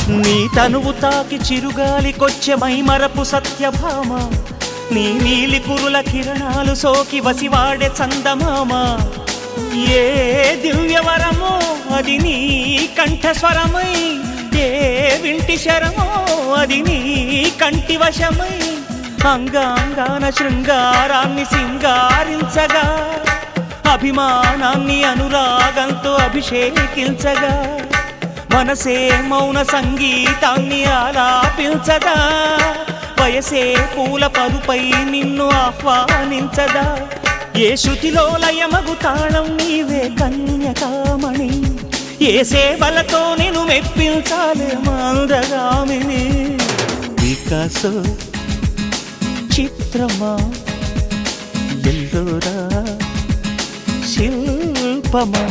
నీ తనువు తాకి చిరుగాలికొచ్చే మైమరపు సత్యభామ, నీ నీలి కురుల కిరణాలు సోకి వసివాడే చందమామ. ఏ దివ్యవరమో అది నీ కంఠస్వరమై, ఏ వింటి శరమో అది నీ కంటి వశమై, అంగాంగాన శృంగారాన్ని సింగారించగా, అభిమానాన్ని అనురాగంతో అభిషేకించగా, మనసే మౌన సంగీతాన్ని ఆలాపించదా, వయసే పూల పరుపై నిన్ను ఆహ్వానించదా. ఏ శృతిలో లయమగు తాళం నీవే కన్యకామణి, ఏ సేవలతో నేను మెప్పించాలే మందగామిని. వికాసో చిత్రమా ఎల్లోరా శిల్పమా.